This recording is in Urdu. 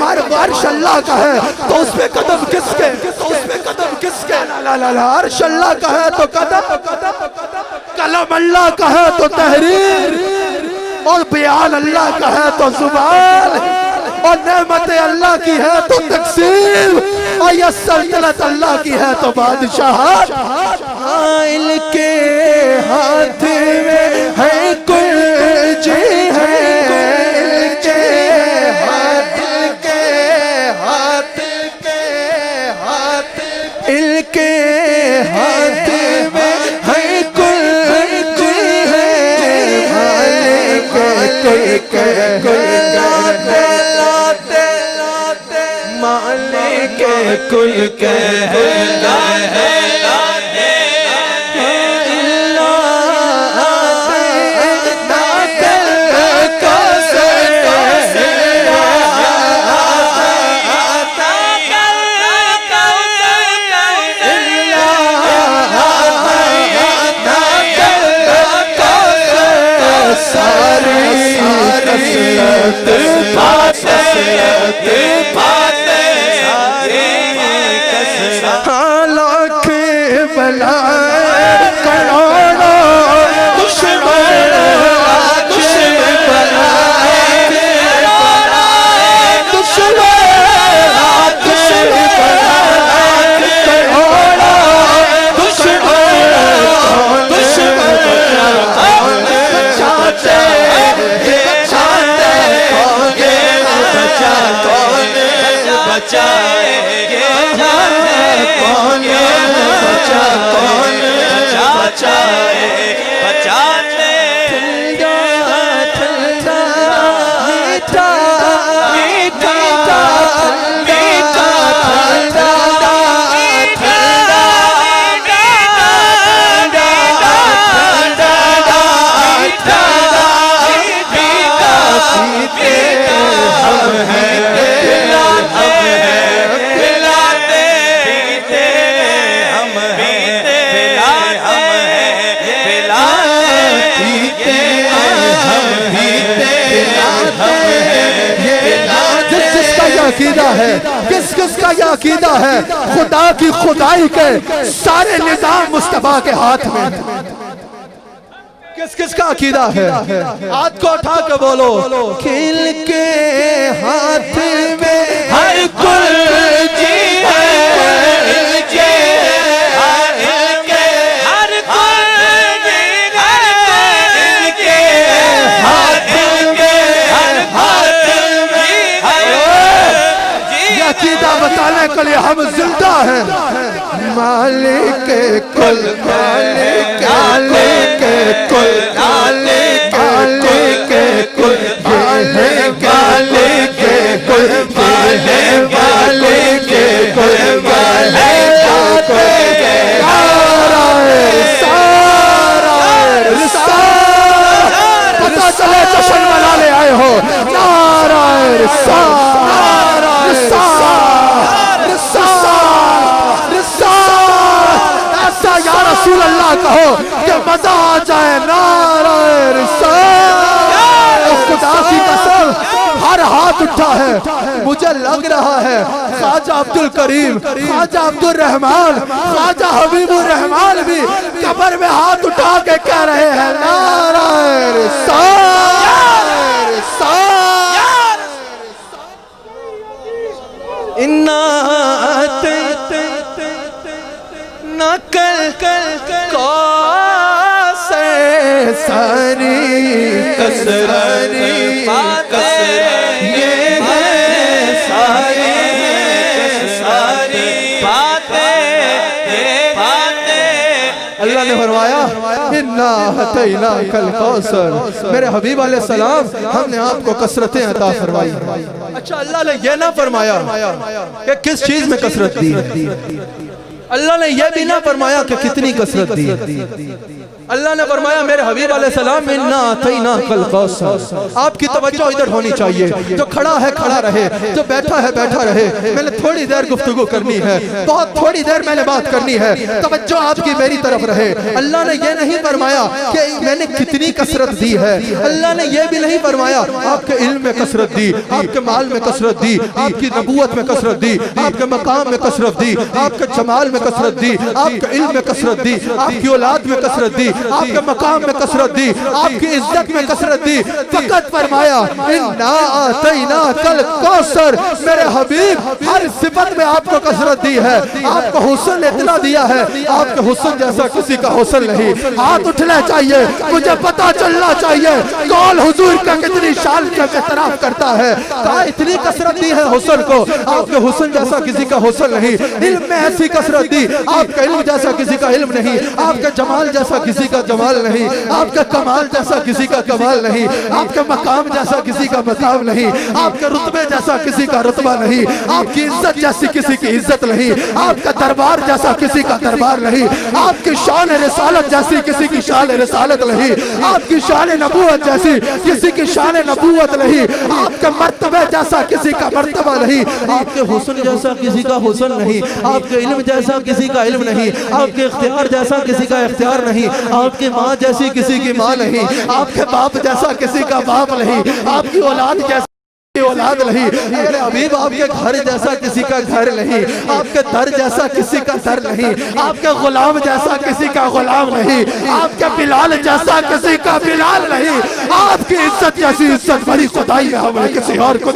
ہمارے عرش اللہ کا ہے تو اس پہ قدم کس کے، لا لا لا، عرش اللہ کا ہے تو قدم، قلم اللہ کا ہے تو تحریر، اور بیان اللہ کا ہے تو زبان، اور نعمت اللہ کی ہے تو تقسیم، اور یہ سلطنت اللہ کی ہے تو بادشاہت۔ حائل کے ہاتھ میں ہے کل جی ہے، ان کے ہاتھ میں ہے کل جی ہے، مالک کل کہلاتے ہیں، عقیدہ ہے، کس کس کا یہ عقیدہ ہے خدا کی خدائی کے سارے نظام مصطفیٰ کے ہاتھ میں، کس کس کا عقیدہ ہے؟ ہاتھ کو اٹھا کے بولو، کھل کے ہاتھ میں ہر کل جی ہے، بتانے کے لیے ہم زندہ ہیں۔ مالک کل، مالک کل، مالک کل، مالک کل، مالک کل، پتہ چلے جشن منانے آئے ہو، نعرہ رسالت، یا رسول اللہ کہو کہ مزہ آ جائے، نعرہ رسالت۔ خدا کی قسم ہر ہاتھ اٹھا ہے، مجھے لگ رہا ہے خواجہ عبدالکریم، خواجہ عبدالرحمن، خواجہ حبیب الرحمن بھی قبر میں ہاتھ اٹھا کے کہہ رہے ہیں نعرہ رسالت، ساری کسرانی یہ ہے ساری اللہ نے فرمایا اِنَّا أَعْطَيْنَاكَ الْكَوْثَرَ، میرے حبیب علیہ السلام ہم نے آپ کو کثرتیں عطا فرمائی۔ اچھا اللہ نے یہ نہ فرمایا کہ کس چیز میں کثرت دی ہے، اللہ نے یہ بھی نہ فرمایا کہ کتنی کثرت دی ہے، اللہ نے فرمایا میرے حبیب علیہ السلام انا اعطیناک الکوثر۔ آپ کی توجہ ادھر ہونی چاہیے، جو کھڑا ہے کھڑا رہے، جو بیٹھا ہے بیٹھا رہے۔ میں نے تھوڑی دیر گفتگو کرنی ہے، بہت تھوڑی دیر میں نے بات کرنی ہے، توجہ آپ کی میری طرف رہے۔ اللہ نے یہ نہیں فرمایا کہ میں نے کتنی کثرت دی ہے، اللہ نے یہ بھی نہیں فرمایا آپ کے علم میں کثرت دی، آپ کے مال میں کثرت دی، آپ کی نبوت میں کثرت دی، آپ کے مقام میں کثرت دی، آپ کے جمال میں کثرت دی، آپ کے علم میں کثرت دی، آپ کی اولاد میں کثرت دی، آپ کے مقام میں کثرت دی، آپ کی عزت میں کثرت دی۔ فقط فرمایا انا اعطیناک الکوثر۔ میرے حبیب ہر صفت میں آپ کو کثرت دی ہے، آپ کو حسن اتنا دیا ہے، آپ کے حسن جیسا کسی کا حسن نہیں۔ ہاتھ اٹھنا چاہیے، مجھے پتا چلنا چاہیے کون حضور کا کتنی شان کا اعتراف کرتا ہے۔ کہا اتنی کثرت دی ہے حسن کو، آپ کے حسن جیسا کسی کا حسن نہیں۔ علم میں ایسی کثرت دی، آپ کا علم جیسا کسی کا علم نہیں، آپ کے جمال جیسا کسی کا جمال نہیں، آپ کا کمال جیسا کسی کا کمال نہیں، آپ کے مقام جیسا کسی کا مقام نہیں، آپ کے رتبے جیسا کسی کا رتبہ نہیں، آپ کی عزت جیسی کسی کی عزت نہیں، آپ کا دربار جیسا کسی کا دربار نہیں، آپ کی شان رسالت جیسی کسی کی شان رسالت نہیں، آپ کی شان نبوت جیسی کسی کی شان نبوت نہیں، آپ کے مرتبے جیسا کسی کا مرتبہ نہیں، آپ کے حسن جیسا کسی کا حسن نہیں، آپ کے علم جیسا کسی کا علم نہیں، آپ کے اختیار جیسا کسی کا اختیار نہیں، آپ کی ماں جیسی کسی کی ماں نہیں، آپ کے باپ جیسا کسی کا باپ نہیں، آپ کی اولاد جیسی اولاد نہیں، میرے حبیب آپ کے گھر جیسا کسی کا گھر نہیں، آپ کے در جیسا کسی کا در نہیں، آپ کے غلام جیسا کسی کا غلام نہیں، آپ کے بلال جیسا کسی کا بلال نہیں، آپ کی عزت جیسی عزت بڑی خدائی ہے ہمیں کسی اور کو